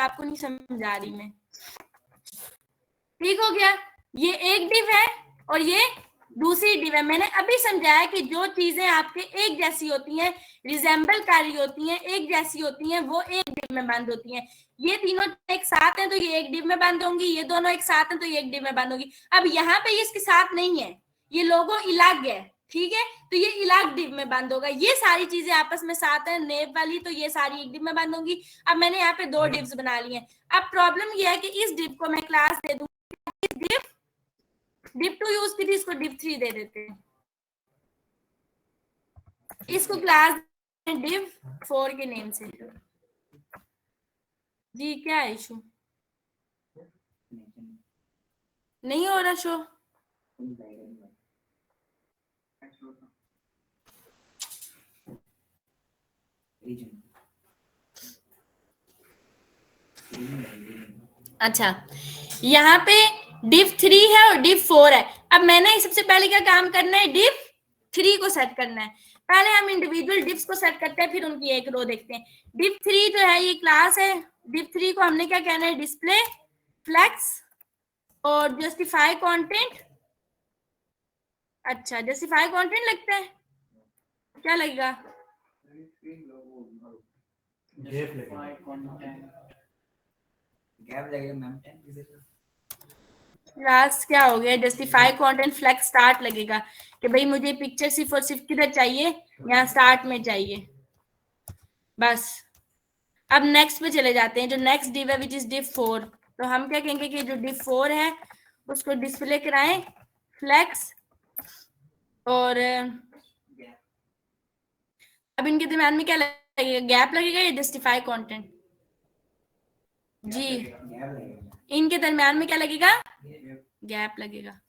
आपको नहीं समझा रही मैं। ठीक हो गया, ये एक डिव है और ये दूसरी डिव है। मैंने अभी समझाया कि जो चीजें आपके एक जैसी होती हैं, रिजेंबल कारी होती हैं, एक जैसी होती हैं, वो एक डिव में बंद होती हैं। ये तीनों एक साथ हैं तो ये एक डिव में बंद होंगी, ये दोनों एक साथ हैं तो ये एक डिव में बंद होंगी। अब यहाँ पे ये इसके साथ नहीं है, ये लोगो अलग है, ठीक है, तो ये अलग डिव में बंद होगा। ये सारी चीजें आपस में साथ है नेब वाली, तो ये सारी एक डिव में बंद होंगी। अब मैंने यहाँ पे दो डिव्स बना ली हैं। अब प्रॉब्लम ये है कि इस डिव को मैं क्लास दे दूँ, डिव 2 यूज की थी, इसको डिव 3 दे देते हैं, इसको क्लास डिव 4 के नेम से। जी क्या है इशू, नहीं हो रहा शो? अच्छा, यहाँ पे div 3 है और div 4 है। अब मैंने सबसे पहले क्या काम करना है, div 3 को सेट करना है। पहले हम इंडिविजुअल डिव्स को सेट करते हैं, फिर उनकी एक रो देखते हैं। div 3 जो है ये क्लास है, div 3 को हमने क्या कहना है, डिस्प्ले फ्लेक्स और जस्टिफाई कंटेंट। अच्छा, जस्टिफाई कंटेंट लगता है, क्या लगेगा? लास्ट क्या हो गया, जस्टिफाई कंटेंट फ्लेक्स स्टार्ट लगेगा कि भाई मुझे पिक्चर सिर्फ और सिर्फ किधर चाहिए, यहाँ स्टार्ट में चाहिए, बस। अब नेक्स्ट पे चले जाते हैं, जो नेक्स्ट डिव है विच इज डिव 4। तो हम क्या कहेंगे कि जो डिव 4 है उसको डिस्प्ले कराएं फ्लेक्स और अब इनके दरम्यान में क्या लगेगा, गैप लगेगा या जस्टिफाई कंटेंट? जी, इनके दरम्यान में क्या लगेगा, गैप लगेगा।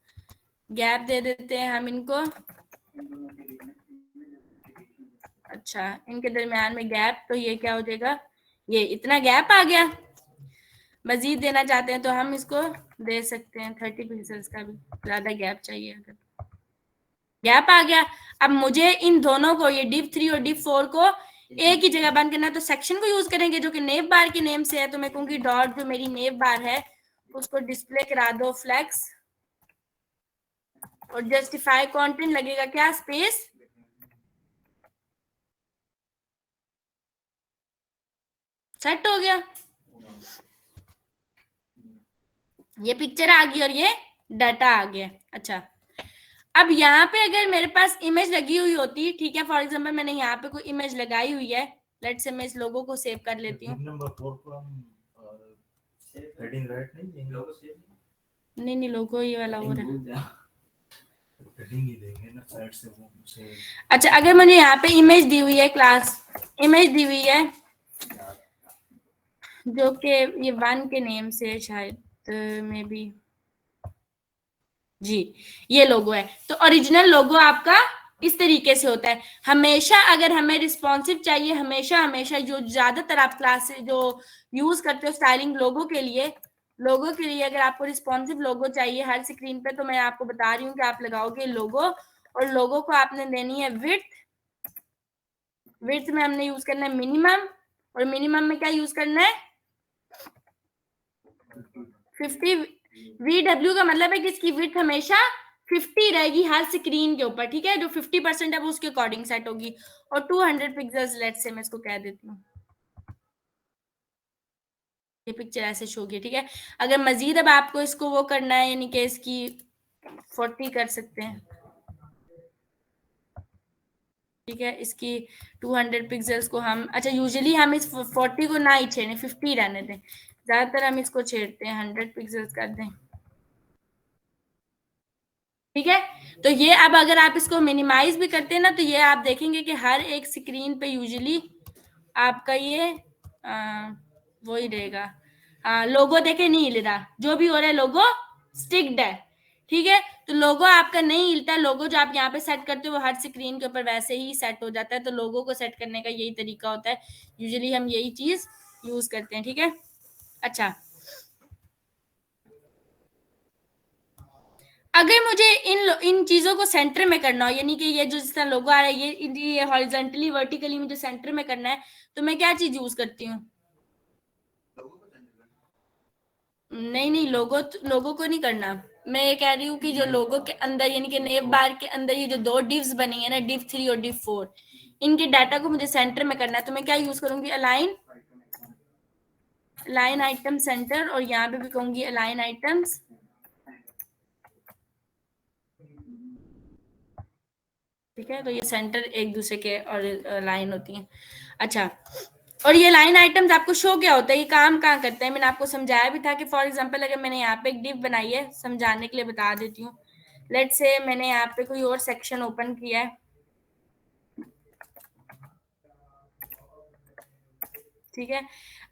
गैप दे देते हैं हम इनको। अच्छा, इनके दरम्यान में गैप, तो ये क्या हो जाएगा, ये इतना गैप आ गया। मजीद देना चाहते हैं तो हम इसको दे सकते हैं 30 पिक्सल्स का भी, ज्यादा गैप चाहिए अगर। गैप आ गया। अब मुझे इन दोनों को, ये div 3 और div 4 को एक ही जगह बंद करना है, तो सेक्शन को यूज करेंगे जो कि नेव बार के नेम से है। तो मैं कहूंगी डॉट जो मेरी नेव बार है उसको डिस्प्ले करा दो फ्लेक्स और जस्टिफाई कंटेंट लगेगा क्या, स्पेस। सेट हो गया, ये पिक्चर आ गई और ये डाटा आ गया। अच्छा, अब यहाँ पे अगर मेरे पास इमेज लगी हुई होती, ठीक है, फॉर एग्जांपल मैंने यहाँ पे कोई इमेज लगाई हुई है, लेट्स से मैं इस लोगो को सेव कर लेती हूँ। नंबर 4 को हम हेडिंग राइट नहीं, लोगो सेव नहीं, लोगो ये वाला हो रहा है, हेडिंग ही देंगे ना साइड से वो से। अच्छा, अगर मुझे यहाँ पे इमेज दी हुई है, क्लास इमेज दी हुई है जो कि ये 1 के नेम से शायद मे बी, जी ये लोगो है। तो ओरिजिनल लोगो आपका इस तरीके से होता है। हमेशा अगर हमें रिस्पॉन्सिव चाहिए, हमेशा जो ज्यादातर आप क्लास जो यूज करते हो स्टाइलिंग लोगो के लिए, अगर आपको रिस्पॉन्सिव लोगो चाहिए हर स्क्रीन पे, तो मैं आपको बता रही हूँ कि आप लगाओगे लोगो और लोगो को आपने देनी है विड्थ में हमने यूज करना है मिनिमम, और मिनिमम में क्या यूज करना है 50। VW का मतलब है कि इसकी विड्थ हमेशा 50 रहेगी हर स्क्रीन के ऊपर, ठीक है, जो 50% है वो उसके अकॉर्डिंग सेट होगी। और 200 पिक्सल्स लेट्स से मैं इसको कह देती हूँ, ये पिक्चर ऐसे शो की, ठीक है। अगर मजीद अब आपको इसको वो करना है, यानी कि इसकी 40 कर सकते हैं, ठीक है, इसकी 200 पिक्सल्स को हम, अच्छा यूजुअली हम इस 40 को ना ही छेड़ें, 50 रहने दें, ज्यादातर हम इसको छेड़ते हैं, 100 पिक्सल्स कर दें, ठीक है। तो ये अब अगर आप इसको मिनिमाइज भी करते हैं ना, तो ये आप देखेंगे कि हर एक स्क्रीन पे यूजुअली आपका ये वो ही रहेगा, लोगो देखे नहीं हिल रहा, जो भी हो रहा है लोगो स्टिक्ड है, ठीक है। तो लोगो आपका नहीं हिलता, लोगो जो आप यहाँ पे सेट करते हो वो हर स्क्रीन के ऊपर वैसे ही सेट हो जाता है। तो लोगो को सेट करने का यही तरीका होता है, यूजुअली हम यही चीज यूज करते हैं, ठीक है। अच्छा, अगर मुझे इन चीजों को सेंटर में करना हो, यानी कि ये जो जिस तरह लोगो आ रहा है ये हॉरिजॉन्टली वर्टिकली मुझे सेंटर में करना है, तो मैं क्या चीज यूज करती हूँ, नहीं नहीं, लोगो को नहीं करना। मैं ये कह रही हूँ कि जो लोगो के अंदर यानी कि नेव बार के अंदर ये जो दो डिव्स बनी है ना, div 3 और div 4, इनके डाटा को मुझे सेंटर में करना है। तो मैं क्या यूज करूंगी, अलाइन आइटम सेंटर, और यहाँ पे भी कहूंगी अलाइन आइटम्स। ठीक है, तो ये सेंटर एक दूसरे के और लाइन होती है। अच्छा, और ये लाइन आइटम्स आपको शो क्या होता है, ये काम कहाँ करते हैं, मैंने आपको समझाया भी था कि फॉर एग्जांपल अगर मैंने यहाँ पे एक डिव बनाई है, समझाने के लिए बता देती हूँ। लेट्स से मैंने यहाँ पे कोई और सेक्शन ओपन किया है, ठीक है।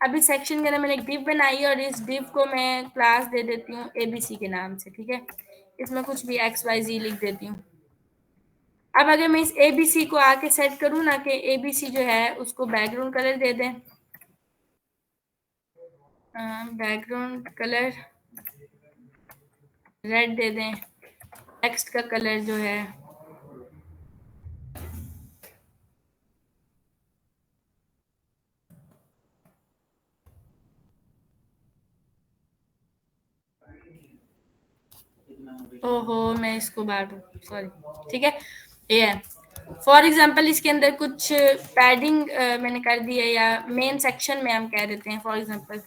अभी सेक्शन के अंदर मैंने एक डिव बनाई है और इस डिव को मैं क्लास दे देती हूँ एबीसी के नाम से, ठीक है। इसमें कुछ भी XYZ लिख देती हूँ। अब अगर मैं इस एबीसी को आके सेट करूँ ना कि एबीसी जो है उसको बैकग्राउंड कलर दे दें, बैकग्राउंड कलर रेड दे दें, टेक्स्ट का कलर जो है ओहो मैं इसको बांटू, सॉरी, ठीक है। ये है फॉर एग्जांपल, इसके अंदर कुछ पैडिंग मैंने कर दी है, या मेन सेक्शन में हम कह देते हैं फॉर एग्जांपल,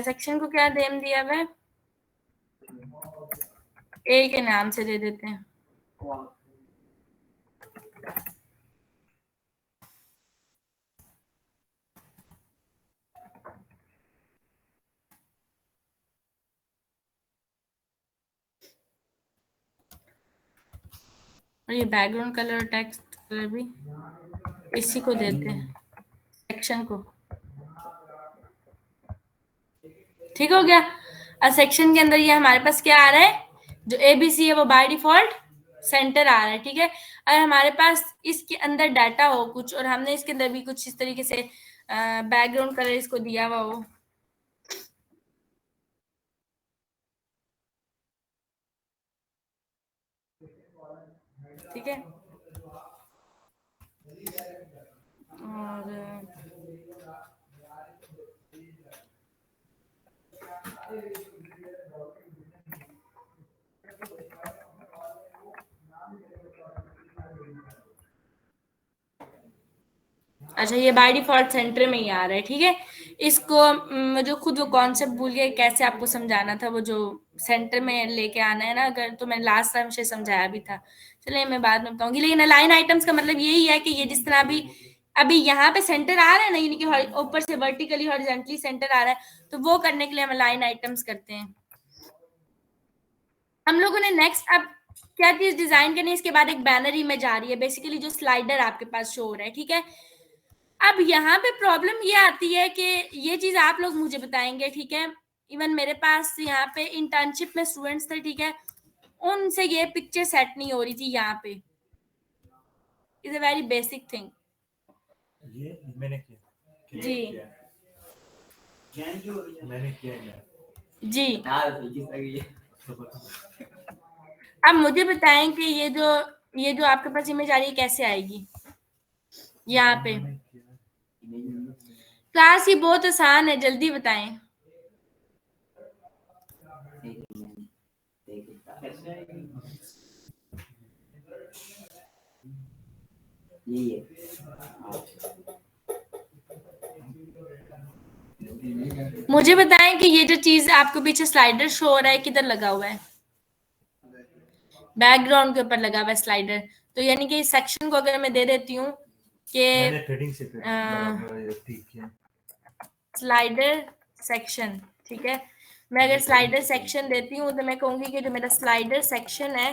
सेक्शन को क्या नेम दिया हुआ है, ए के नाम से दे देते हैं। और ये बैकग्राउंड कलर और टेक्स्ट कलर भी इसी को देते हैं, सेक्शन को। ठीक हो गया। अब सेक्शन के अंदर ये हमारे पास क्या आ रहा है, जो एबीसी है वो बाय डिफॉल्ट सेंटर आ रहा है, ठीक है। अगर हमारे पास इसके अंदर डाटा हो कुछ और हमने इसके अंदर भी कुछ इस तरीके से बैकग्राउंड कलर इसको दिया हुआ हो, ठीक है। और अच्छा, ये बाय डिफॉल्ट सेंटर में ही आ रहा है, ठीक है। इसको मुझे खुद वो कॉन्सेप्ट भूल गया कैसे आपको समझाना था, वो जो सेंटर में लेके आना है ना, अगर तो मैंने लास्ट टाइम से समझाया भी था, चलिए मैं बाद में बताऊंगी। लेकिन अलाइन आइटम्स का मतलब यही है कि ये जिस तरह अभी यहाँ पे सेंटर आ रहा है ना, यानी कि ऊपर से वर्टिकली हॉरिजॉन्टली सेंटर आ रहा है, तो वो करने के लिए हम अलाइन आइटम्स करते हैं। हम लोगों ने नेक्स्ट अब क्या चीज डिजाइन करनी है, इसके बाद एक बैनर इमेज आ रही है, बेसिकली जो स्लाइडर आपके पास शो हो रहा है, ठीक है। अब यहाँ पे प्रॉब्लम ये आती है कि ये चीज आप लोग मुझे बताएंगे, ठीक है। इवन मेरे पास यहाँ पे इंटर्नशिप में स्टूडेंट्स थे, ठीक है, उनसे ये पिक्चर सेट नहीं हो रही थी यहाँ पे। Is a very basic thing. ये मैंने किया जी मैंने किया है। जी। तो बता। अब मुझे बताएं कि ये जो आपके पास इमेज आ रही है कैसे आएगी यहाँ पे। मैंने किया। क्लास ये बहुत आसान है, जल्दी बताएं। मुझे बताएं कि ये जो चीज आपको पीछे स्लाइडर शो हो रहा है किधर लगा हुआ है, बैकग्राउंड के ऊपर लगा हुआ है स्लाइडर। तो यानी कि इस सेक्शन को अगर मैं दे देती हूँ मैंने कि थ्रेडिंग से ठीक किया। स्लाइडर सेक्शन, ठीक है। मैं अगर स्लाइडर सेक्शन देती हूँ तो मैं कहूंगी कि जो मेरा स्लाइडर सेक्शन है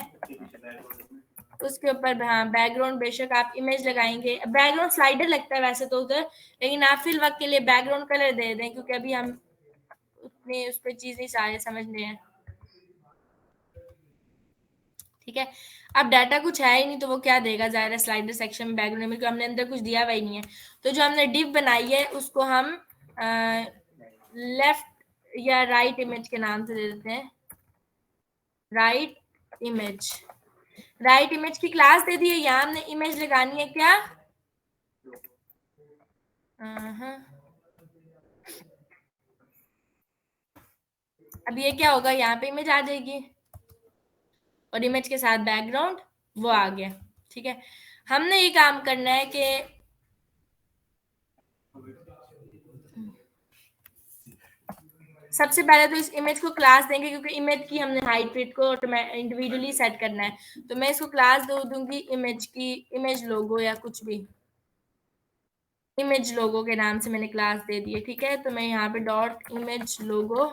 उसके ऊपर, हाँ, बैकग्राउंड बेशक आप इमेज लगाएंगे, बैकग्राउंड स्लाइडर लगता है वैसे तो उधर, लेकिन आप फिल वक्त के लिए बैकग्राउंड कलर दे दें, क्योंकि अभी हम उतनी उस पर चीज नहीं सारे समझ रहे हैं, ठीक है। अब डाटा कुछ है ही नहीं तो वो क्या देगा, जाहिर स्लाइडर सेक्शन में बैकग्राउंड में, क्योंकि हमने अंदर कुछ दिया हुआ ही नहीं है। तो जो हमने डिव बनाई है उसको हम लेफ्ट या राइट इमेज के नाम से दे देते हैं, राइट इमेज। राइट इमेज की क्लास दे दी है, यहाँ हमने इमेज लगानी है क्या, अब ये क्या होगा, यहाँ पे इमेज आ जाएगी और इमेज के साथ बैकग्राउंड वो आ गया। ठीक है, हमने ये काम करना है कि सबसे पहले तो इस इमेज को क्लास देंगे, क्योंकि इमेज की हमने हाइट वेट को इंडिविजुअली सेट करना है। तो मैं इसको क्लास दूंगी इमेज की, इमेज लोगो या कुछ भी, इमेज लोगो के नाम से मैंने क्लास दे दी है। ठीक है, तो मैं यहाँ पे डॉट इमेज लोगो।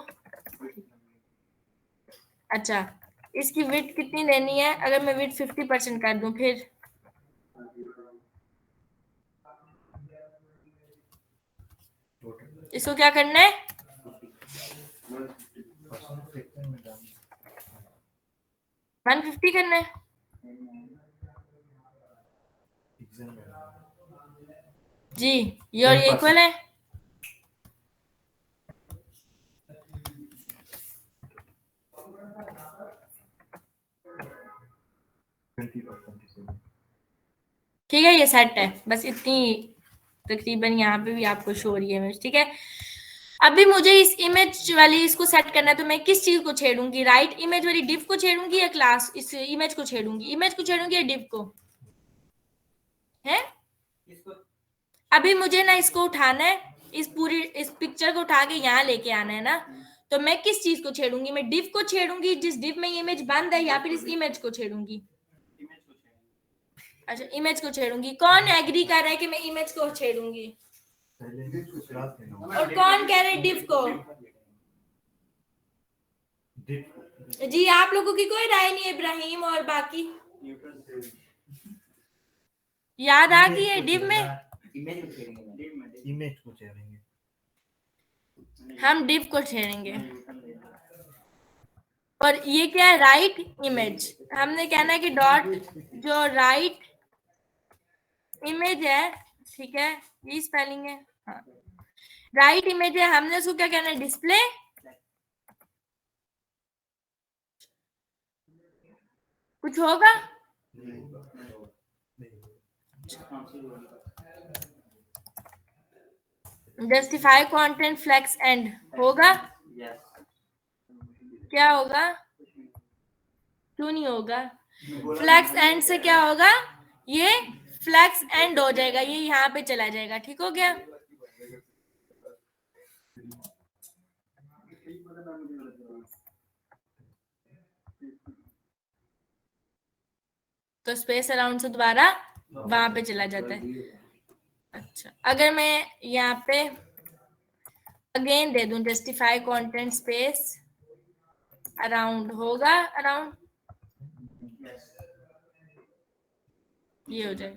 अच्छा, इसकी विड्थ कितनी देनी है? अगर मैं विड्थ 50% कर दूं, फिर इसको क्या करना है? 150 करना है। जी, ये और ये इक्वल है। ठीक है, ये सेट है। बस इतनी तकरीबन यहाँ पे भी आपको शो हो रही है इमेज। ठीक है, अभी मुझे इस इमेज वाली इसको सेट करना है, तो मैं किस चीज को छेड़ूंगी? राइट इमेज वाली डिव को छेड़ूंगी या क्लास इस इमेज को छेड़ूंगी? इमेज को छेड़ूंगी या डिव को? है, अभी मुझे ना इसको उठाना है, इस पिक्चर को उठा के यहाँ लेके आना है ना। तो मैं किस चीज को छेड़ूंगी? मैं डिव को छेड़ूंगी जिस डिव में ये इमेज बंद है, या फिर इस इमेज को छेड़ूंगी? अच्छा, इमेज को छेड़ूंगी। कौन एग्री कर रहा है कि मैं इमेज को छेड़ूंगी? और कौन कह रहे डिव को? जी, आप लोगों की कोई राय नहीं है, इब्राहिम और बाकी? याद आ गई है डिव में? इमेज को छेड़ेंगे, हम डिव को छेड़ेंगे। और ये क्या है? Right image. हमने कहना है कि डॉट जो राइट इमेज है, ठीक है, ये स्पेलिंग है, हाँ, राइट इमेज है, हमने उसको क्या कहना है? डिस्प्ले। कुछ होगा? जस्टिफाई कंटेंट फ्लेक्स एंड होगा? क्या होगा? क्यों नहीं होगा? फ्लेक्स एंड से क्या होगा? ये फ्लेक्स एंड हो जाएगा, ये यहाँ पे चला जाएगा। ठीक हो गया? तो स्पेस अराउंड से दोबारा वहां पे चला जाता है। अच्छा, अगर मैं यहाँ पे अगेन दे दूं जस्टिफाई कंटेंट स्पेस अराउंड, होगा अराउंड? ये हो जाए।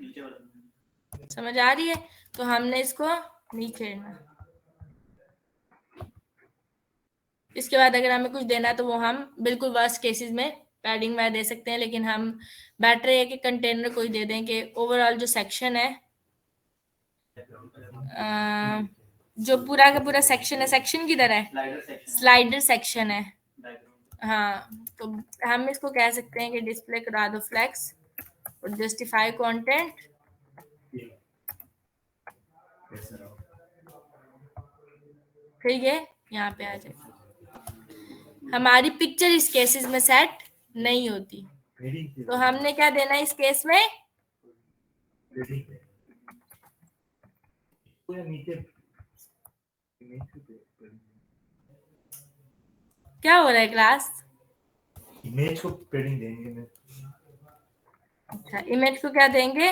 समझ आ रही है? तो हमने इसको नहीं छेड़ना। इसके बाद अगर हमें कुछ देना है तो वो हम बिल्कुल वर्स्ट केसेस में पैडिंग में दे सकते हैं, लेकिन हम बेटर है कि कंटेनर को ही दे दें कि ओवरऑल जो सेक्शन है, जो पूरा का पूरा सेक्शन है, सेक्शन की तरह है, स्लाइडर सेक्शन है। हाँ, तो हम इसको कह सकते हैं कि डिस्प्ले करा दो फ्लेक्स और जस्टिफाई कंटेंट। फिर ये यहाँ पे आ जाए। हमारी पिक्चर इस केसेस में सेट नहीं होती, तो हमने क्या देना है इस केस में? क्या हो रहा है क्लास? इमेज को पेडिंग देंगे मैं। अच्छा, इमेज को क्या देंगे?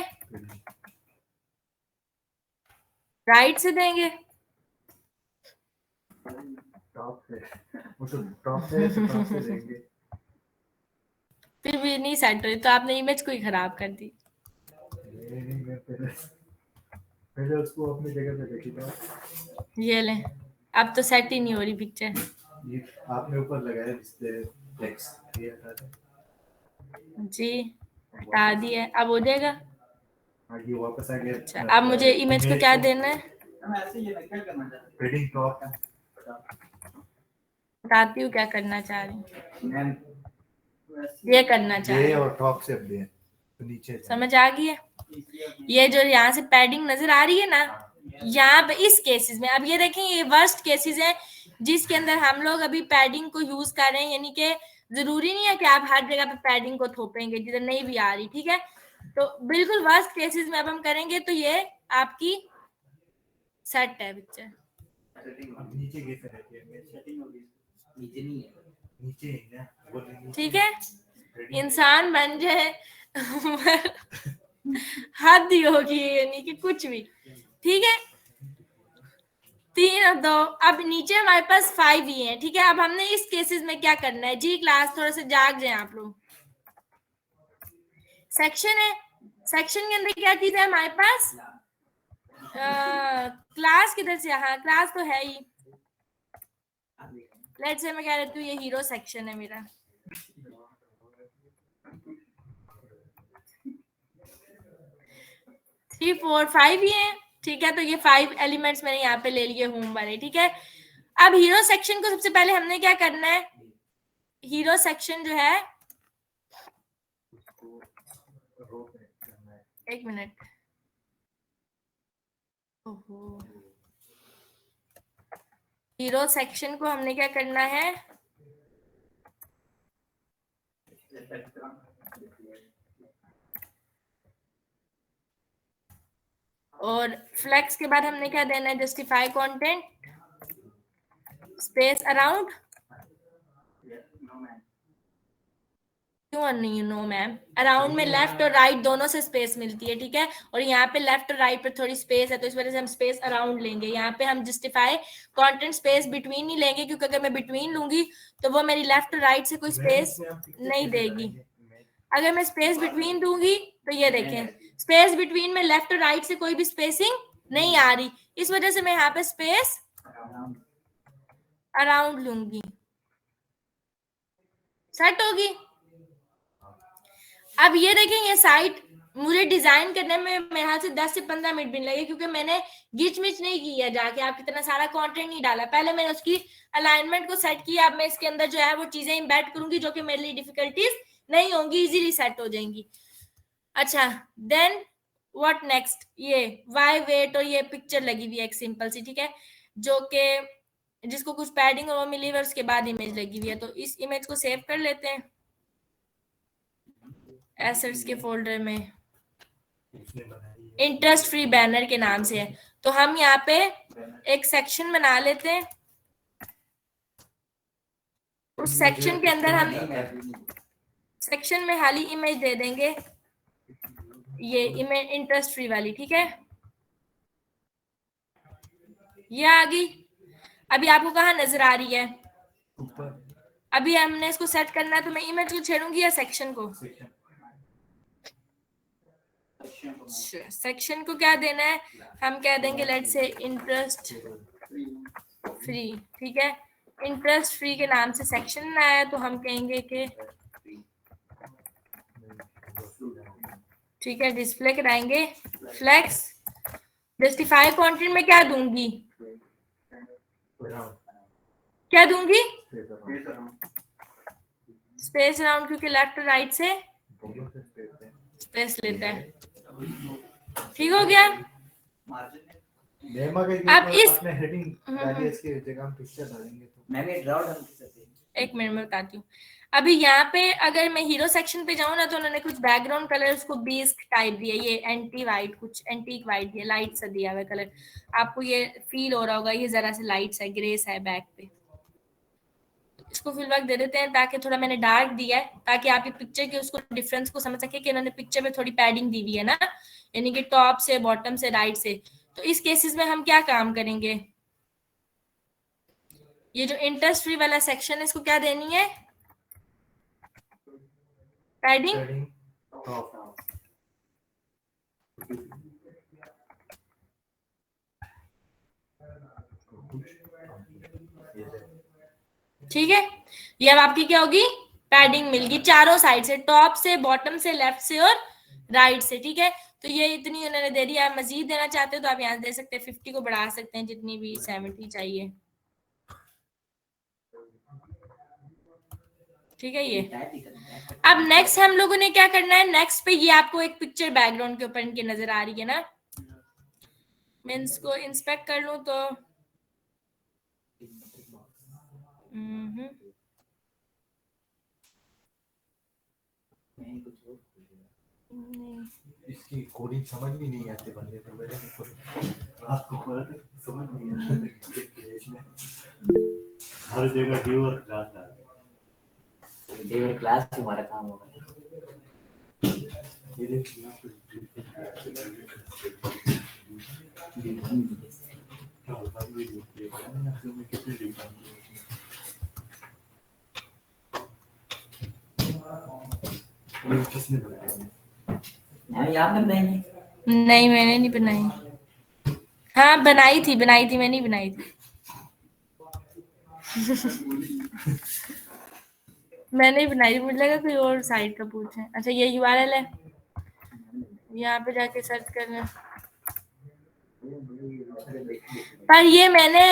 राइट से देंगे? टॉप से, वो तो टॉप से देंगे। फिर भी नहीं सेट हुई, तो आपने इमेज को ही खराब कर दी। नहीं, मैं पहले उसको अपनी जगह पे देखी था। ये ले, अब तो सेट ही नहीं हो रही पिक्चर। ये आपने ऊपर लगाया डिस्प्ले फ्लेक्स, ये हटा दे। जी, हटा दिया, अब हो जाएगा। ये वापस आ गया। अच्छा, अब मुझे इमेज को क्या देना है? पेडिंग टॉप। बताती हूँ क्या करना चाह रही हूँ। ये करना चाह रही ये हूँ, और टॉप से दे तो नीचे समझ आ गई है? ये जो यहाँ से पैडिंग नजर आ रही है ना, यहाँ पे इस केसेस में, अब ये देखें ये वर्स्ट केसेस है, जिसके अंदर हम लोग अभी पैडिंग को यूज कर रहे हैं, यानी कि जरूरी नहीं है कि आप हर जगह पे पैडिंग को थोपेंगे जिधर नहीं भी आ रही, ठीक है। तो बिल्कुल वर्स्ट केसेस में अब हम करेंगे तो ये आपकी सेट है पिक्चर। अब नीचे कैसे रहती है? सेटिंग होगी, नीचे नहीं है, नीचे है ना, वो नीचे ठीक है, इंसान बन जाए हद ही होगी, यानी कि कुछ भी, ठीक है। 3 और 2, अब नीचे हमारे पास 5 ही है, ठीक है। अब हमने इस केसेस में क्या करना है जी, क्लास थोड़ा सा जाग जाए आप लोग। सेक्शन है, सेक्शन के अंदर क्या चीज है हमारे पास, क्लास किधर से, हाँ क्लास तो है ही। लेट्स से मैं कह रही हूँ ये हीरो सेक्शन है मेरा, 3 4 5 ही है, ठीक है। तो ये 5 एलिमेंट्स मैंने यहाँ पे ले लिए होम वाले, ठीक है। अब हीरो सेक्शन को सबसे पहले हमने क्या करना है, हीरो सेक्शन जो है, एक मिनट, ओहो, हीरो सेक्शन को हमने क्या करना है, और फ्लेक्स के बाद हमने क्या देना है, जस्टिफाई कंटेंट स्पेस अराउंड, क्यों नहीं नो मैम, अराउंड में लेफ्ट और राइट दोनों से स्पेस मिलती है, ठीक है। और यहाँ पे लेफ्ट और राइट पे थोड़ी स्पेस है, तो इस वजह से हम स्पेस अराउंड लेंगे। यहाँ पे हम जस्टिफाई कंटेंट स्पेस बिटवीन नहीं लेंगे, क्योंकि अगर मैं बिटवीन लूंगी तो वो मेरी लेफ्ट और राइट से कोई स्पेस नहीं देगी। अगर मैं स्पेस बिटवीन दूंगी तो ये देखें, स्पेस बिटवीन में लेफ्ट और राइट से कोई भी स्पेसिंग नहीं आ रही, इस वजह से मैं यहाँ पे स्पेस अराउंड लूंगी, सेट होगी। अब ये देखें, ये साइट मुझे डिजाइन करने में मेरे हाथ से 10 से 15 मिनट भी नहीं लगे, क्योंकि मैंने गिच मिच नहीं किया जाके आप इतना सारा कंटेंट नहीं डाला। पहले मैंने उसकी अलाइनमेंट को सेट किया, अब मैं इसके अंदर जो है वो चीजें इम्बेड करूंगी जो कि मेरे लिए डिफिकल्टीज नहीं होंगी, इजीली सेट हो जाएंगी। अच्छा, देन व्हाट नेक्स्ट, ये वाई वेट और ये पिक्चर लगी हुई है एक सिंपल सी, ठीक है, जो कि जिसको कुछ पैडिंग और वो मिली हुई है, उसके बाद इमेज लगी हुई है। तो इस इमेज को सेव कर लेते हैं एसेट्स के फोल्डर में, इंटरेस्ट फ्री बैनर के नाम से है। तो हम यहाँ पे एक सेक्शन बना लेते हैं, उस सेक्शन के अंदर हम सेक्शन में खाली इमेज दे देंगे, ये इमेज इंटरेस्ट फ्री वाली, ठीक है। ये आ गई। अभी आपको कहाँ नजर आ रही है, अभी हमने इसको सेट करना है, तो मैं इमेज को छेड़ूंगी या सेक्शन को, सेक्शन को क्या देना है, हम कह देंगे लेट से इंटरेस्ट फ्री, ठीक है। इंटरेस्ट फ्री के नाम से सेक्शन आया, तो हम कहेंगे कि ठीक है, डिस्प्ले कराएंगे फ्लेक्स, जस्टिफाई कंटेंट में क्या दूंगी, क्या दूंगी, स्पेस अराउंड, क्योंकि लेफ्ट और राइट से स्पेस लेता है, ठीक हो गया। अब इस हेडिंग डालिए, इसके जगह हम पिक्चर डालेंगे, तो मैंने ड्रॉ डाल के सकते हैं। एक मिनट में बताती हूँ। अभी यहाँ पे अगर मैं हीरो सेक्शन पे जाऊँ ना, तो उन्होंने कुछ बैकग्राउंड कलर उसको 20 टाइप दिया, ये एंटी वाइट, कुछ एंटीक वाइट दिया, लाइट सा दिया हुआ कलर, आपको ये फील हो रहा होगा, ये जरा सा लाइट सा ग्रे सा है बैक पे। इसको फिल वर्क दे देते हैं, ताकि थोड़ा मैंने डार्क दिया है, ताकि आप ये पिक्चर के उसको डिफरेंस को समझ सके कि इन्होंने पिक्चर में थोड़ी पैडिंग दी हुई है ना, यानी कि टॉप से बॉटम से राइट से। तो इस केसेस में हम क्या काम करेंगे, ये जो इंटरेस्ट फ्री वाला सेक्शन है, इसको क्या देनी है, पैडिंग, ठीक है। ये अब आपकी क्या होगी, पैडिंग मिल गई चारों साइड से, टॉप से, बॉटम से, लेफ्ट से और राइट से, ठीक है। तो ये इतनी उन्होंने दे दी, आप मजीद देना चाहते हो तो आप यहाँ दे सकते हैं, 50 को बढ़ा सकते हैं, जितनी भी 70 चाहिए, ठीक है। ये अब नेक्स्ट हम लोगों ने क्या करना है, नेक्स्ट पे ये आपको एक पिक्चर बैकग्राउंड के ऊपर इनकी नजर आ रही है ना, मैं इसको इंस्पेक्ट कर लूं तो इसकी कोडिंग समझ भी नहीं आती बंदे को, मेरे को रात को समझ नहीं आता इसमें हर जगह व्यूअर जाता है। डेविड क्लास तुम्हारा काम होगा। किसने बनाया? याद नहीं। नहीं मैंने नहीं बनाई। हाँ बनाई थी मैं नहीं बनाई थी। मैंने ही बनाई, मुझे लगा कोई और साइट का पूछे। अच्छा ये URL है, यहाँ पे जाके सर्च करना। पर ये मैंने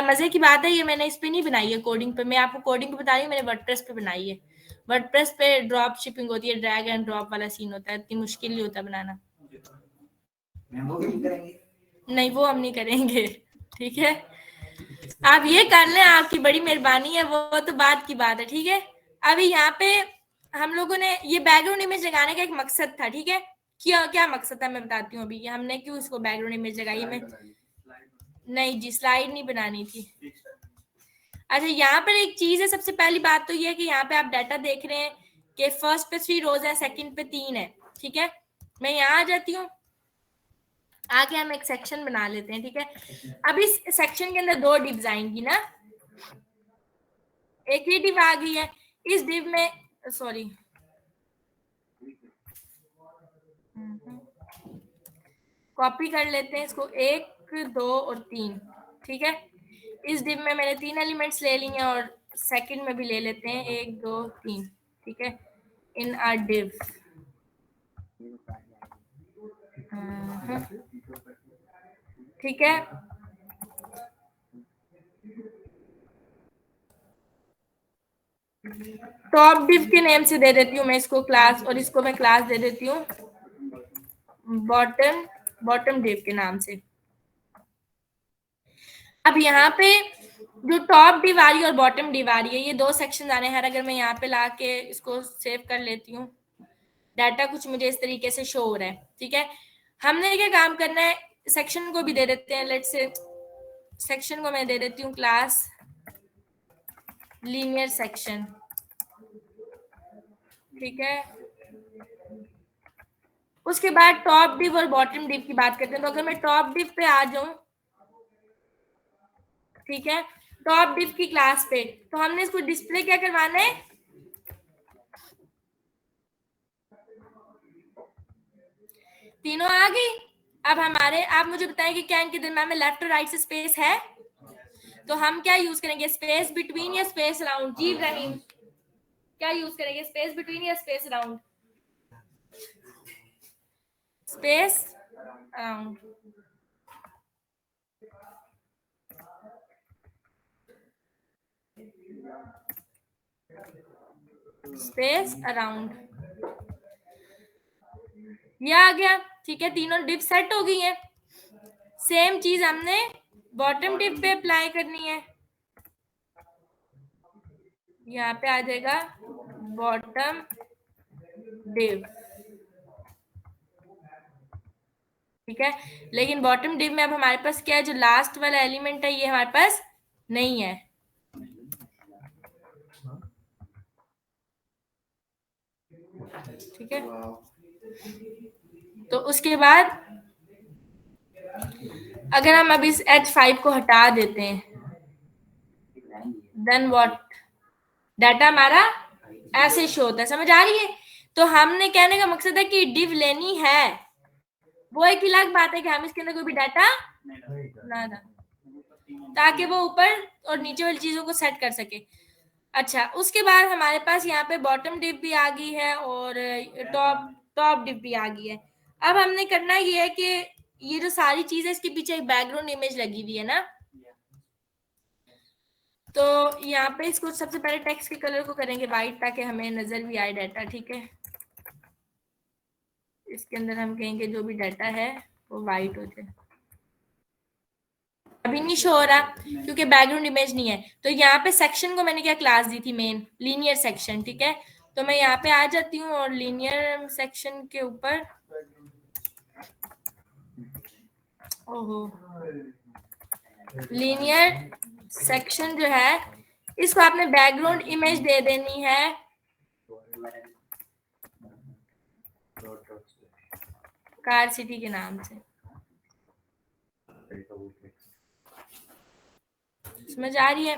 मजे की बात है, ये मैंने इस पे नहीं बनाई है कोडिंग पे। मैं आपको कोडिंग पे बता रही हूँ, मैंने वर्डप्रेस पे बनाई है। वर्डप्रेस पे ड्रॉप शिपिंग होती है, ड्रैग एंड ड्रॉप वाला सीन होता है, इतनी मुश्किल नहीं होता बनाना। नहीं वो हम नहीं करेंगे, ठीक है। आप ये कर लें, आपकी बड़ी मेहरबानी है, वो तो बात की बात है, ठीक है। अभी यहाँ पे हम लोगों ने ये बैकग्राउंड इमेज लगाने का एक मकसद था, ठीक है। क्या मकसद था मैं बताती हूँ अभी। हमने क्यों इसको बैकग्राउंड इमेज लगाई। मैं नहीं जी, स्लाइड नहीं बनानी थी। अच्छा यहाँ पर एक चीज है, सबसे पहली बात तो ये है कि यहाँ पे आप डाटा देख रहे हैं कि फर्स्ट पे 3 रोज है, सेकंड पे 3 है, ठीक है। मैं यहाँ आ जाती हूँ, आगे हम एक सेक्शन बना लेते हैं, ठीक है। अब इस सेक्शन के अंदर 2 डिव्स आएंगी ना, एक ही डिव आ गई है। इस डिव में सॉरी कॉपी कर लेते हैं इसको, 1 2 और 3, ठीक है। इस डिव में मैंने 3 एलिमेंट्स ले लिए और सेकंड में भी ले लेते हैं 1 2 3, ठीक है। इन आर डिव ठीक है। टॉप डिव के नेम से दे देती हूँ मैं इसको क्लास, और इसको मैं क्लास दे देती हूँ बॉटम डिव के नाम से। अब यहाँ पे जो टॉप डिव आ रही है और बॉटम डिव आ रही है, ये 2 सेक्शन आने हैं। अगर मैं यहाँ पे लाके इसको सेव कर लेती हूँ, डाटा कुछ मुझे इस तरीके से शो हो रहा है, ठीक है। हमने क्या काम करना है, सेक्शन को भी दे देते हैं। लेट्स से सेक्शन को मैं दे देती हूँ क्लास लीनियर सेक्शन, ठीक है। उसके बाद टॉप डिव और बॉटम डिव की बात करते हैं। तो अगर मैं टॉप डिव पे आ जाऊं, ठीक है, टॉप डिव की क्लास पे, तो हमने इसको डिस्प्ले क्या करवाना है, तीनों आ गई। अब हमारे, आप मुझे बताएं कि क्या इनके दरम्यान में लेफ्ट और राइट से स्पेस है। तो हम क्या यूज करेंगे, स्पेस बिटवीन या स्पेस अराउंड। जी इब्राहिम क्या यूज करेंगे, स्पेस बिटवीन या space around. Space around, space around, ये आ गया, ठीक है। तीनों डिव सेट हो गई है। सेम चीज हमने बॉटम डिव पे अप्लाई करनी है। यहाँ पे आ जाएगा बॉटम डिव, ठीक है। लेकिन बॉटम डिव में अब हमारे पास क्या है, जो लास्ट वाला एलिमेंट है ये हमारे पास नहीं है, ठीक है। तो उसके बाद अगर हम अब इस H5 को हटा देते हैं, देन व्हाट, डाटा हमारा ऐसे शो होता है, समझ आ रही है। तो हमने कहने का मकसद है कि डिव लेनी है, वो एक अलग बात है कि हम इसके अंदर कोई भी डाटा ना डालें, ताकि वो ऊपर और नीचे वाली चीजों को सेट कर सके। अच्छा उसके बाद हमारे पास यहाँ पे बॉटम डिव भी आ गई है और टॉप डिव भी आ गई है। अब हमने करना ये है कि ये जो सारी चीज है इसके पीछे एक बैकग्राउंड इमेज लगी हुई है ना, तो यहाँ पे इसको सबसे पहले टेक्स्ट के कलर को करेंगे वाइट, ताकि हमें नजर भी आए डाटा, ठीक है। इसके अंदर हम कहेंगे जो भी डाटा है वो वाइट हो जाए। अभी नहीं शो हो रहा क्योंकि बैकग्राउंड इमेज नहीं है। तो यहाँ पे सेक्शन को मैंने क्या क्लास दी थी, मेन लीनियर सेक्शन, ठीक है। तो मैं यहाँ पे आ जाती हूँ और लीनियर सेक्शन के ऊपर, ओहो, लीनियर सेक्शन जो है इसको आपने बैकग्राउंड इमेज दे देनी है कार सिटी के नाम से। समझ आ रही है?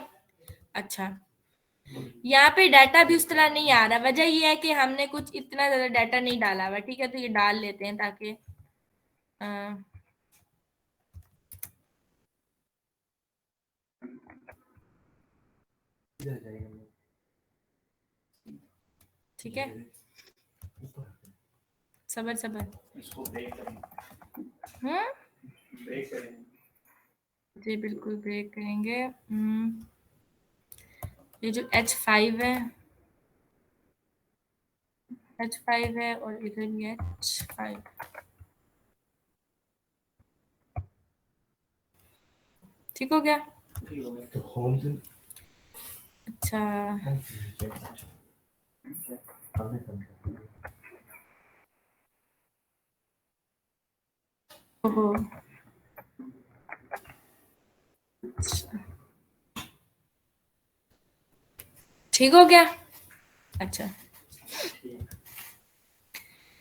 अच्छा, यहाँ पे डाटा भी उस तरह नहीं आ रहा, वजह ये है कि हमने कुछ इतना ज्यादा डाटा नहीं डाला हुआ, ठीक है। तो ये डाल लेते हैं ताकि ठीक है। सबर सबर, जी बिल्कुल ब्रेक करेंगे। ये जो H5 है, H5 है और इधर भी H5, ठीक हो गया। अच्छा, ओहो, ठीक हो गया। अच्छा,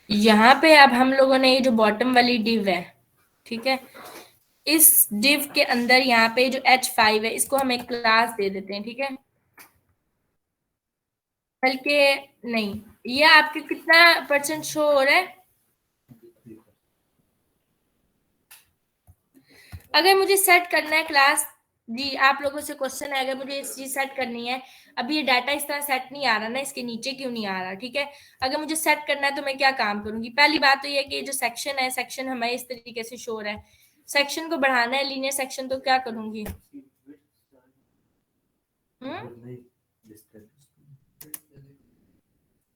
यहाँ पे अब हम लोगों ने ये जो बॉटम वाली डिव है, ठीक है, इस डिव के अंदर यहाँ पे जो H5 है इसको हम एक क्लास दे देते हैं, ठीक है। बल्कि नहीं, ये आपके कितना % शो हो रहा है? अगर मुझे सेट करना है क्लास, जी आप लोगों से क्वेश्चन है, अगर मुझे इस चीज सेट करनी है, अभी ये डाटा इस तरह सेट नहीं आ रहा ना, इसके नीचे क्यों नहीं आ रहा, ठीक है। अगर मुझे सेट करना है तो मैं क्या काम करूंगी? पहली बात तो ये है कि जो सेक्शन है, सेक्शन हमें इस तरीके से शो हो रहा है, सेक्शन को बढ़ाना है लीनियर सेक्शन, तो क्या करूंगी?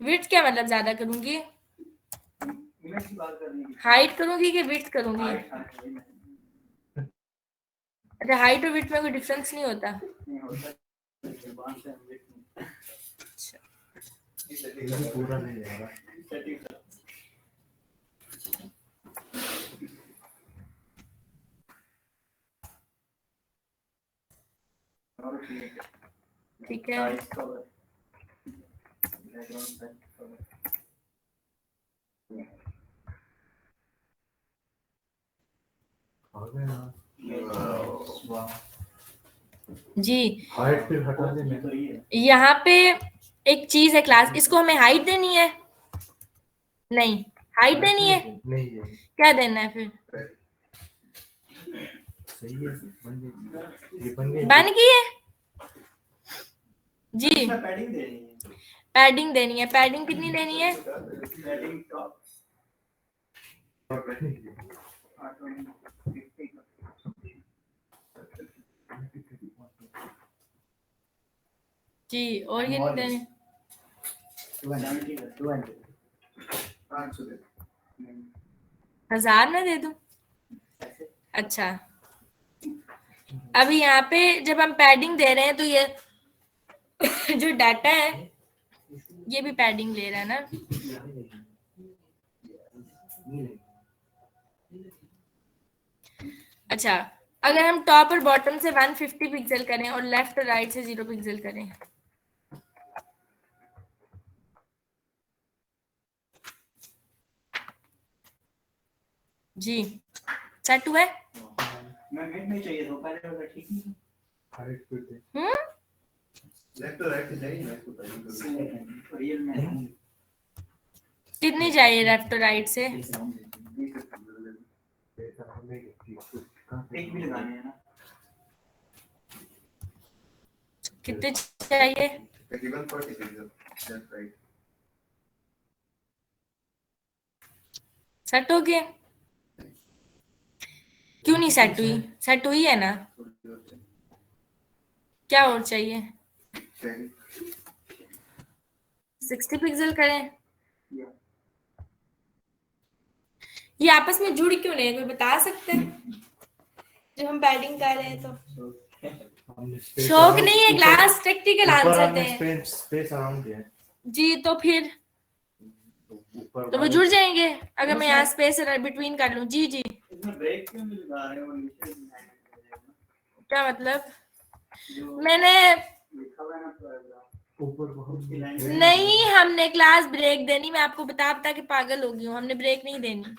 विड्थ क्या मतलब ज्यादा करूंगी? हाइट करूंगी कि विड्थ करूंगी? अच्छा, हाइट और विड्थ में कोई डिफरेंस नहीं होता? पूरा नहीं आ रहा। ठीक है, जी हाइट फिर हटा देना। यहाँ पे एक चीज है क्लास, इसको हमें हाइट देनी है? नहीं, हाइट देनी है? नहीं है, क्या देना है फिर? सही है, बन गई, ये बन गई। बन गई है जी। पैडिंग देनी है, पैडिंग कितनी देनी है? जी, और ये नहीं देनी? 1000 में दे दूं? अच्छा, अभी यहाँ पे जब हम पैडिंग दे रहे हैं तो ये जो डाटा है ये भी पैडिंग ले रहा है ना? अच्छा, अगर हम टॉप और बॉटम से 150 पिक्सल करें और लेफ्ट और राइट से 0 पिक्सल करें, जी सेट हुआ है? नहीं चाहिए तो पहले वाला ठीक नहीं। लेफ्ट और राइट चाहिए ना इसको, रियल में कितनी चाहिए लेफ्ट और राइट से? एक भी लगाने हैं ना, कितने चाहिए? तकरीबन 40 पिक्सल लेफ्ट राइट। सेट हो गया? क्यों नहीं सेट हुई? सेट हुई है ना? क्या और चाहिए? 60 पिक्सल करें? ये आपस में जुड़ क्यों नहीं, कोई बता सकते हैं? जो हम बैटिंग कर रहे हैं तो हमने space शौक around- नहीं है, ऊपर- क्लास प्रैक्टिकल ऊपर आंसर हमने दें space around दिया है। जी। तो फिर ऊपर तो वो वाले- जुड़ जाएंगे अगर मैं यहाँ स्पेस बिटवीन कर लूं। जी जी, इसमें ब्रेक क्यों नहीं लगा रहे हो नीचे क्या मतलब? जो मैंने लिखा हुआ है ना paragraph, ऊपर को हम- उसकी line- नहीं, हमने क्लास ब्रेक देनी, मैं आपको बता बता के पागल हो गई हूँ, हमने ब्रेक नहीं देनी,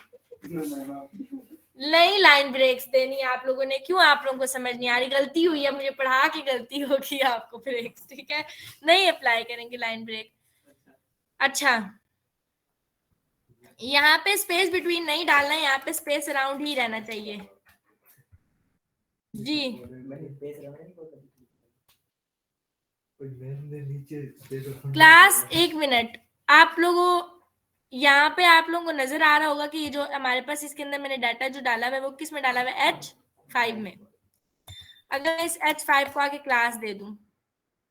नहीं लाइन ब्रेक्स देनी आप लोगों ने। क्यों आप लोगों को समझ नहीं आ रही? गलती हुई है, मुझे पढ़ा के गलती होगी, आपको ब्रेक्स ठीक है नहीं अप्लाई करेंगे लाइन ब्रेक। अच्छा, यहाँ पे स्पेस बिटवीन नहीं डालना है, यहाँ पे स्पेस अराउंड ही रहना चाहिए जी। नीचे क्लास एक मिनट, आप लोगों यहाँ पे आप लोगों को नजर आ रहा होगा कि ये जो हमारे पास इसके अंदर मैंने डाटा जो डाला हुआ है वो किस में डाला हुआ है? H5 में। अगर मैं इस H5 को आके क्लास दे दूं,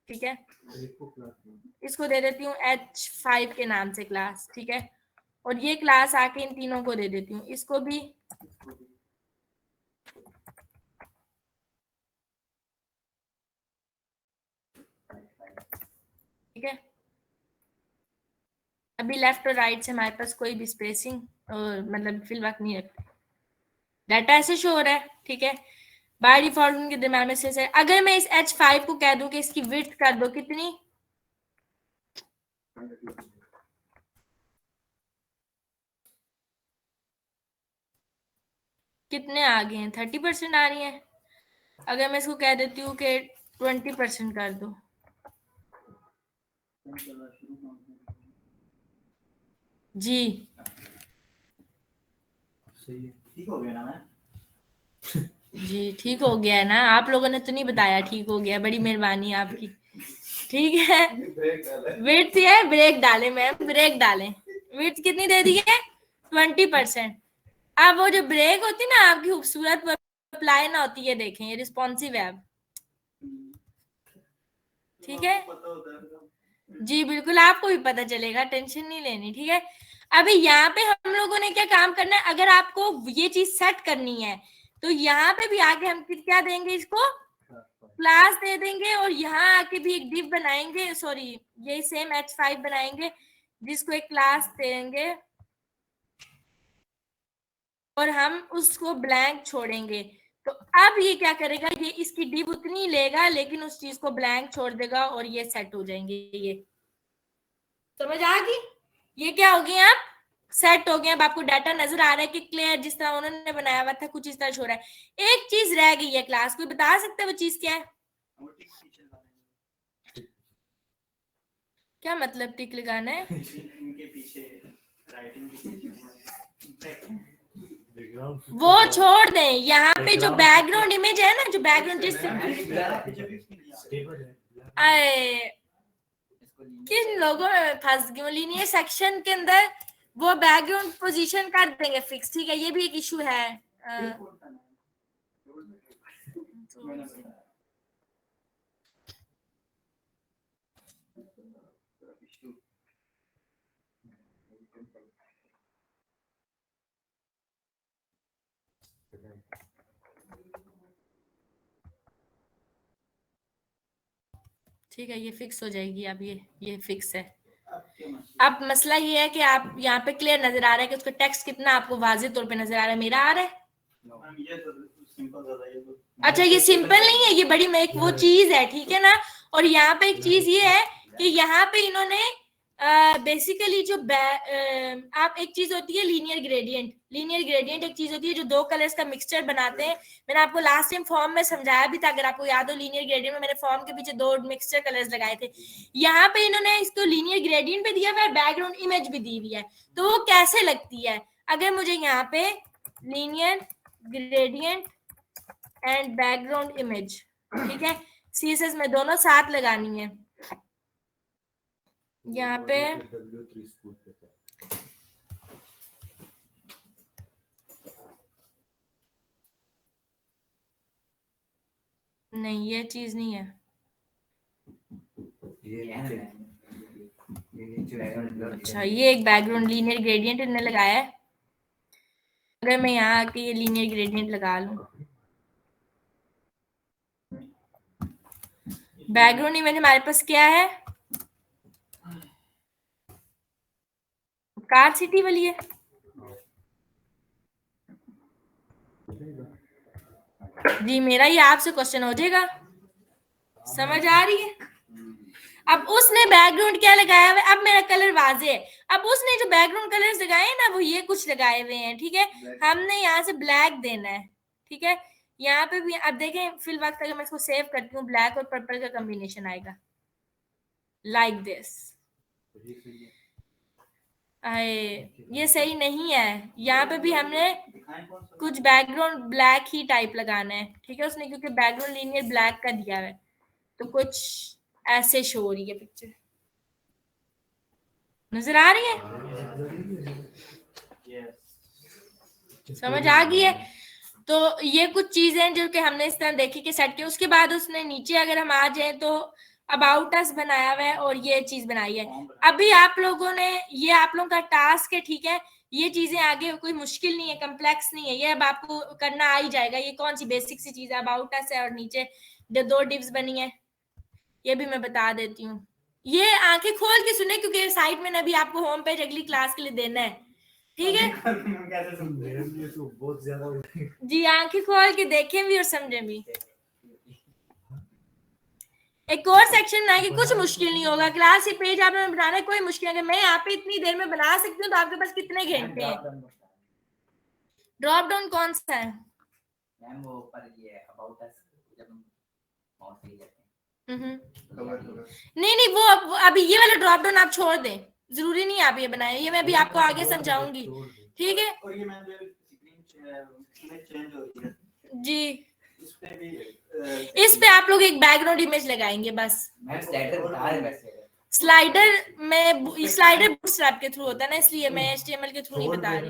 ठीक है, इसको दे देती हूँ H5 के नाम से क्लास, ठीक है, और ये क्लास आके इन तीनों को दे देती हूँ, इसको भी, ठीक है। अभी लेफ्ट और राइट से हमारे पास कोई भी स्पेसिंग मतलब फिल वक्त नहीं रखते, डाटा ऐसे शो हो रहा है, ठीक है। बाय डिफॉल्ट उनके दरम्यान में से अगर मैं इस H5 को कह दूं कि इसकी विड्थ कर दो कितनी, कितने आ गए हैं? 30% आ रही हैं। अगर मैं इसको कह देती हूँ कि 20% कर दो, जी ठीक हो गया ना मैं? जी ठीक हो गया है ना? आप लोगों ने तो नहीं बताया ठीक हो गया, बड़ी मेहरबानी आपकी, ठीक है। विड्थ है, ब्रेक डालें मैम, ब्रेक डालें। विड्थ कितनी दे दी है? 20%। अब वो जो ब्रेक होती है ना आपकी खूबसूरत, वो अप्लाई ना होती है, देखें ये रिस्पॉन्सिव है अब, ठीक है जी, बिल्कुल आपको भी पता चलेगा, टेंशन नहीं लेनी, ठीक है। अभी यहाँ पे हम लोगों ने क्या काम करना है, अगर आपको ये चीज सेट करनी है तो यहाँ पे भी आके हम क्या देंगे, इसको क्लास दे देंगे, और यहाँ आके भी एक डिव बनाएंगे, सॉरी ये सेम H5 बनाएंगे जिसको एक क्लास देंगे और हम उसको ब्लैंक छोड़ेंगे। तो अब ये क्या करेगा, ये इसकी डिव उतनी लेगा लेकिन उस चीज को ब्लैंक छोड़ देगा और ये सेट हो जाएंगे। ये समझ आ गई? ये क्या हो गया, आप सेट हो गया। अब आपको डाटा नजर आ रहा है कि क्लियर जिस तरह उन्होंने बनाया हुआ था कुछ इस तरह छोड़ा है। एक चीज रह गई है क्लास, कोई बता सकता है वो चीज क्या है? क्या मतलब टिक लगाना है? इनके पीछे राइटिंग के पीछे वो छोड़ दें, यहाँ पे जो बैकग्राउंड इमेज है ना, जो बैकग्राउंड जिस किन लोगों में फंस गई लीनियर सेक्शन के अंदर, वो बैकग्राउंड पोजीशन कर देंगे फिक्स, ठीक है। ये भी एक इशू है। ठीक है, ये फिक्स हो जाएगी। अब ये फिक्स है। अब मसला ये है कि आप यहाँ पे क्लियर नजर आ रहा है कि उसका टेक्स्ट कितना आपको वाज़ेह तौर पे नजर आ रहा है? मेरा आ रहा है? अच्छा, ये सिंपल नहीं है, ये बड़ी में एक वो चीज है, ठीक है ना। और यहाँ पे एक चीज ये है कि यहाँ पे इन्होंने बेसिकली जो आप एक चीज होती है लीनियर ग्रेडियंट, लीनियर ग्रेडियंट एक चीज होती है जो दो कलर्स का मिक्सचर बनाते हैं। मैंने आपको लास्ट टाइम फॉर्म में समझाया भी था, अगर आपको याद हो, लीनियर ग्रेडियंट में मैंने फॉर्म के पीछे दो मिक्सचर कलर्स लगाए थे। यहाँ पे इन्होंने इसको लीनियर ग्रेडियंट पे दिया हुआ है, बैकग्राउंड इमेज भी दी हुई है। तो वो कैसे लगती है? अगर मुझे यहाँ पे linear gradient and background image, ठीक है, CSS में दोनों साथ लगानी है। यहाँ पे नहीं, ये चीज नहीं है। अच्छा, ये एक बैकग्राउंड लीनियर ग्रेडियंट इन्होंने लगाया है। अगर मैं यहाँ आके ये लीनियर ग्रेडियंट लगा लूं, बैकग्राउंड इमेज हमारे पास क्या है, कार सिटी वाली है। जी मेरा ये आपसे क्वेश्चन हो जाएगा, समझ आ रही है। अब उसने बैकग्राउंड क्या लगाया हुआ है, अब मेरा कलर वाजे है। अब उसने जो बैकग्राउंड कलर्स लगाए हैं ना वो ये कुछ लगाए हुए हैं, ठीक है। हमने यहाँ से ब्लैक देना है, ठीक है। यहाँ पे भी अब देखें फिल वक्त अगर मैं इसको सेव करती हूँ ब्लैक और पर्पल का कॉम्बिनेशन आएगा लाइक दिस। ये सही नहीं है, यहाँ पे भी हमने कुछ बैकग्राउंड ब्लैक ही टाइप लगाना है, ठीक है। उसने क्योंकि बैकग्राउंड लीनियर ब्लैक का दिया है तो कुछ ऐसे शो हो रही है पिक्चर, नजर आ रही है, समझ आ गई है। तो ये कुछ चीजें हैं जो कि हमने इस तरह देखी कि सेट की। उसके बाद उसने नीचे अगर हम आ जाए तो अबाउट अस बनाया हुआ है और ये चीज बनाई है। अभी आप लोगों ने, ये आप लोगों का टास्क है, ठीक है। ये चीजें आगे कोई मुश्किल नहीं है, कम्प्लेक्स नहीं है, ये अब आपको करना आ ही जाएगा। ये कौन सी बेसिक सी चीज है, अबाउट अस है और नीचे जो 2 डिव्स बनी है ये भी मैं बता देती हूँ। ये आंखें खोल के सुने क्योंकि साइड में अभी आपको होम पेज अगली क्लास के लिए देना है, ठीक है। बहुत ज्यादा जी आंखें खोल के देखें भी और समझें भी। एक और सेक्शन बनाएंगे, कुछ मुश्किल नहीं होगा। क्लास के पेज आपने बनाना है, कोई मुश्किल नहीं। मैं यहाँ पे इतनी देर में बना सकती हूँ तो आपके पास कितने घंटे हैं। ड्रॉप डाउन कौन सा है मैम? वो ऊपर ये अबाउट अस जब हम माउस ले जाते हैं। नहीं नहीं वो अभी ये वाला ड्रॉप डाउन आप छोड़ दें, जरूरी नहीं आप ये बनाए, ये मैं भी आपको आगे समझाऊंगी, ठीक है। और ये मैम जो स्क्रीन चेंज हो रही है जी इस पे भी इस पे आप लोग एक बैकग्राउंड इमेज लगाएंगे बस। मैम स्लाइडर बता रहे वैसे। स्लाइडर में स्लाइडर बूटस्ट्रैप के थ्रू होता है ना, इसलिए मैं HTML के थ्रू नहीं बता रही।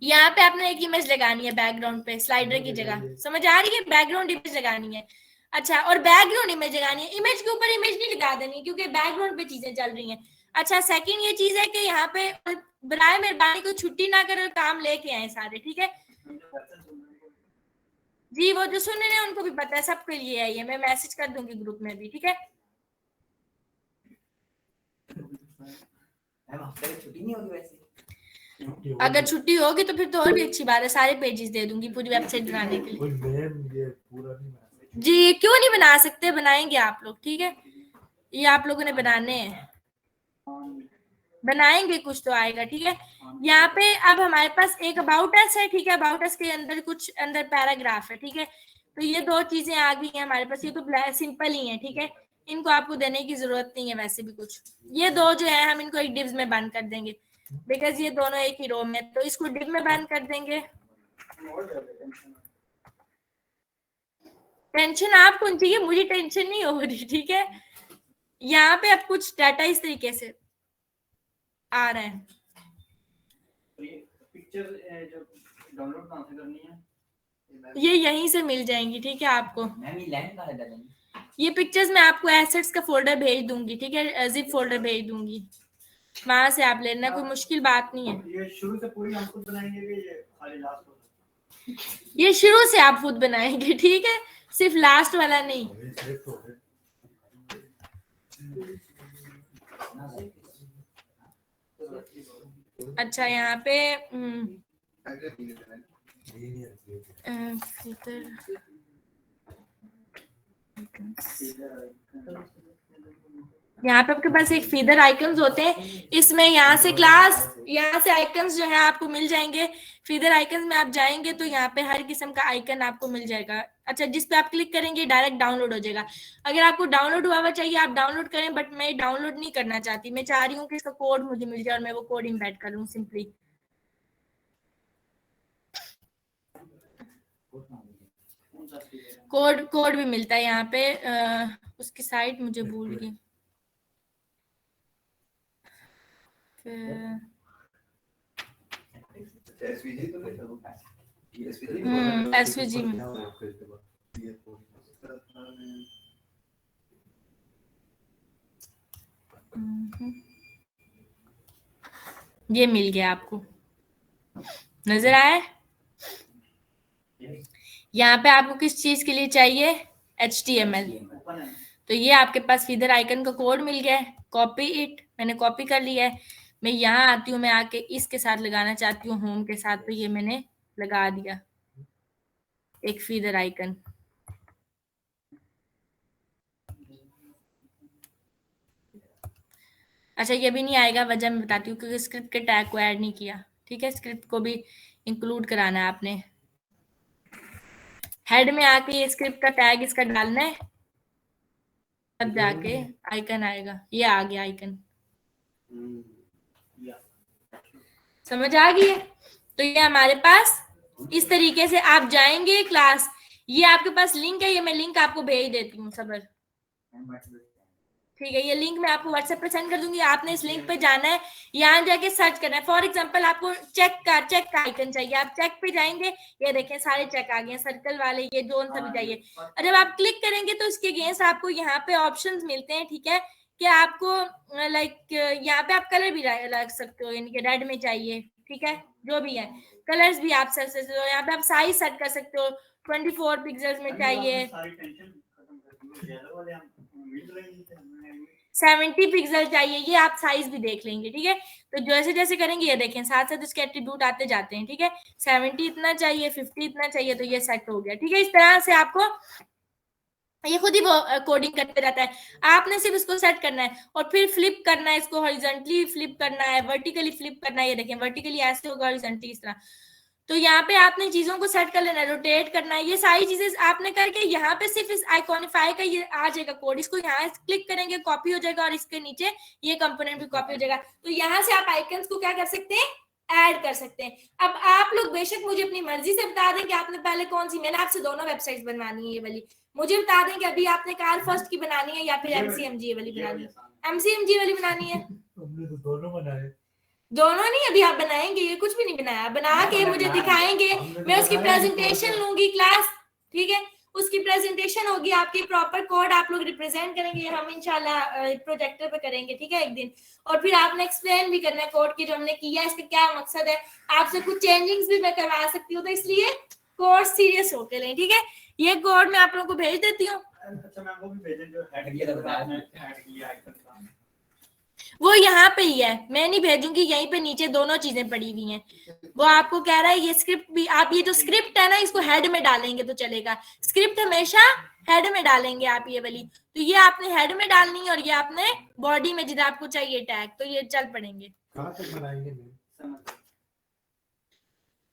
यहाँ पे आपने एक इमेज लगानी है बैकग्राउंड पे स्लाइडर की जगह, समझ आ रही है। बैकग्राउंड इमेज लगानी है, अच्छा। और बैकग्राउंड इमेज लगानी है, इमेज के ऊपर इमेज नहीं लगा देनी क्योंकि बैकग्राउंड पे चीजें चल रही हैं। अच्छा सेकंड ये चीज है कि यहाँ पे बराए मेहरबानी को छुट्टी ना कर काम लेके आए सारे, ठीक है जी। वो जो सुन रहे हैं उनको भी पता है, सबके लिए है ये, मैं मैसेज कर दूंगी ग्रुप में भी, ठीक है। मैम हफ्ते में छुट्टी नहीं होगी वैसे? अगर छुट्टी होगी तो फिर तो और भी अच्छी बात है, सारे पेजेस दे दूंगी पूरी वेबसाइट बनाने के लिए। जी क्यों नहीं बना सकते, बनाएंगे आप लोग, ठीक है। ये आप लोगों ने बनाने हैं, बनाएंगे कुछ तो आएगा, ठीक है। यहाँ पे अब हमारे पास एक अबाउट अस है, ठीक है। अबाउट अस के अंदर कुछ अंदर पैराग्राफ है, ठीक है। तो ये 2 चीजें आ गई हैं हमारे पास, ये तो सिंपल ही है, ठीक है। इनको आपको देने की जरूरत नहीं है वैसे भी कुछ। ये 2 जो है हम इनको एक डिव्स में बंद कर देंगे बिकॉज ये दोनों एक ही रो में, तो इसको डिव में बंद कर देंगे। टेंशन आपको चाहिए, मुझे टेंशन नहीं हो रही, ठीक है। यहाँ पे अब कुछ डाटा इस तरीके से आ रहे हैं। पिक्चर जो डाउनलोड कहाँ से करनी है? ये यहीं से मिल जाएंगी, ठीक है आपको। मैम ये लाइन कहाँ से डालेंगे? ये पिक्चर्स मैं आपको एसेट्स का फोल्डर भेज दूंगी, ठीक है। जिप फोल्डर भेज दूंगी, वहां से आप लेना, कोई मुश्किल बात नहीं है। ये शुरू से पूरी हम खुद बनाएंगे कि ये खाली लास्ट होगा? ये शुरू से आप खुद बनाएंगे, ठीक है, सिर्फ लास्ट वाला नहीं। अच्छा यहाँ पे यहाँ पे आपके पास एक फीडर आइकन्स होते हैं, इसमें यहाँ से क्लास, यहाँ से आइकन्स जो है आपको मिल जाएंगे। फीडर आइकन्स में आप जाएंगे तो यहाँ पे हर किस्म का आइकन आपको मिल जाएगा। अच्छा जिस पे आप क्लिक करेंगे डायरेक्ट डाउनलोड हो जाएगा। अगर आपको डाउनलोड हुआ चाहिए आप डाउनलोड करें, बट मैं डाउनलोड नहीं करना चाहती, मैं चाह रही हूँ कि इसका कोड मुझे मिल जाए और मैं वो कोड इम्बेड कर लूँ सिंपली। कोड भी मिलता है यहाँ पे, उसकी साइट मुझे भूल गई। SVG में ये मिल गया आपको, नजर आया। यहाँ पे आपको किस चीज के लिए चाहिए, HTML। ओपन है। तो ये आपके पास फीदर आइकन का कोड मिल गया है, कॉपी इट, मैंने कॉपी कर लिया है। मैं यहाँ आती हूँ, मैं आके इसके साथ लगाना चाहती हूँ होम के साथ, तो ये मैंने लगा दिया एक फीदर आइकन। अच्छा ये भी नहीं आएगा, वजह मैं बताती हूँ, क्योंकि स्क्रिप्ट के टैग को ऐड नहीं किया। ठीक है, स्क्रिप्ट को भी इंक्लूड कराना है आपने। हेड में आके ये स्क्रिप्ट का टैग इसका डालना है, तब जाके आइकन आएगा। ये आ गया आइकन, समझ आ गई है। तो ये हमारे पास इस तरीके से आप जाएंगे क्लास। ये आपके पास लिंक है, ये मैं लिंक आपको भेज देती हूँ सबर। ठीक है, ये लिंक मैं आपको व्हाट्सएप पे सेंड कर दूंगी। आपने इस लिंक पे जाना है, यहाँ जाके सर्च करना है। फॉर एग्जांपल आपको चेक का आइकन चाहिए, आप चेक पे जाएंगे, ये देखें सारे चेक आ गए, सर्कल वाले, ये जोन सभी चाहिए। और जब आप क्लिक करेंगे तो इसके अगेंस्ट आपको यहाँ पे ऑप्शंस मिलते हैं। ठीक है, कि आपको लाइक यहाँ पे आप कलर भी लग सकते हो, यानी कि रेड में चाहिए। ठीक है, जो भी है कलर्स भी आप सेट कर सकते हो। यहाँ पे आप साइज सेट कर सकते हो, 24 पिक्सल्स में चाहिए, 70 पिक्सल चाहिए, ये आप साइज भी देख लेंगे। ठीक है, तो जैसे जैसे करेंगे ये देखें साथ साथ इसके एट्रीब्यूट आते जाते हैं। ठीक है, 70 इतना चाहिए, 50 इतना चाहिए, तो ये सेट हो गया। ठीक है, इस तरह से आपको ये खुद ही वो कोडिंग करते रहता है। आपने सिर्फ इसको सेट करना है और फिर फ्लिप करना है, इसको हॉरिजॉन्टली फ्लिप करना है, वर्टिकली फ्लिप करना है। ये देखें वर्टिकली ऐसे होगा, हॉरिजॉन्टली इस तरह। तो यहाँ पे आपने चीजों को सेट कर लेना है, रोटेट करना है, ये सारी चीजें आपने करके यहाँ पे सिर्फ इस आइकॉनिफाई का ये आ जाएगा कोड। इसको यहाँ क्लिक करेंगे, कॉपी हो जाएगा, और इसके नीचे ये कंपोनेंट भी कॉपी हो जाएगा। तो यहाँ से आप आइकन्स को क्या कर सकते हैं, ऐड कर सकते हैं। अब आप लोग बेशक मुझे अपनी मर्जी से बता दें कि आपने पहले कौन सी, मैंने आपसे दोनों वेबसाइट बनवानी है ये वाली, मुझे बता दें कि अभी आपने कार फर्स्ट की बनानी है या फिर MCMG वाली बनानी है। MCMG वाली बनानी है, हमने तो दोनों बनाए। दोनों नहीं, अभी आप बनाएंगे, ये कुछ भी नहीं बनाया, बना के मुझे दिखाएंगे, मैं उसकी प्रेजेंटेशन लूंगी क्लास। ठीक है, उसकी प्रेजेंटेशन होगी, आपकी प्रॉपर कोड आप लोग रिप्रेजेंट करेंगे, हम इंशाल्लाह प्रोजेक्टर पे करेंगे। ठीक है, एक दिन, और फिर आपने एक्सप्लेन भी करना है कोड की जो हमने किया, इसका क्या मकसद है, आपसे कुछ चेंजिंग्स भी मैं करवा सकती हूँ, तो इसलिए कोर्स सीरियस होके लें। ठीक है, ये कोड मैं आप लोगों को भेज देती हूँ। अच्छा मैम, वो भी भेजें जो ऐड किया आइकन का। वो यहाँ पे ही है, मैं नहीं भेजूंगी, यहीं पे नीचे दोनों चीजें पड़ी हुई हैं। वो आपको कह रहा है ये स्क्रिप्ट भी, आप ये जो स्क्रिप्ट है ना इसको हेड में डालेंगे तो चलेगा। स्क्रिप्ट हमेशा हेड में डालेंगे आप ये वाली, तो ये आपने हेड में डालनी है, और ये आपने बॉडी में जिधर आपको चाहिए टैग, तो ये चल पड़ेंगे। कहाँ तक बनाएंगे?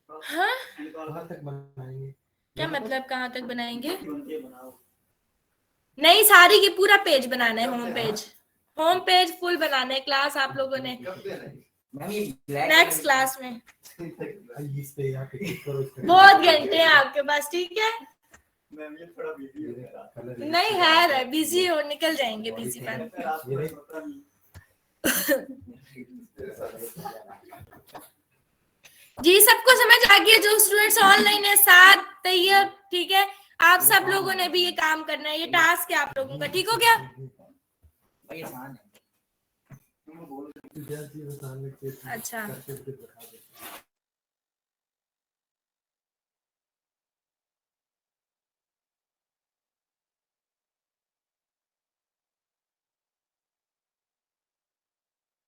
हाँ, कहाँ तक बनाएंगे? क्या मतलब कहाँ तक बनाएंगे? नहीं, सारी की पूरा पेज बनाना है, होम पेज फुल बनाना है। क्लास आप लोगों ने नेक्स्ट क्लास में, बहुत घंटे हैं आपके पास। ठीक है, नहीं है बिजी हो, निकल जाएंगे बिजी पर। जी सबको समझ आ गया, जो स्टूडेंट्स ऑनलाइन है साथ तैयब। ठीक है, आप सब लोगों ने भी ये काम करना है, ये टास्क है आप लोगों का। ठीक हो गया? अच्छा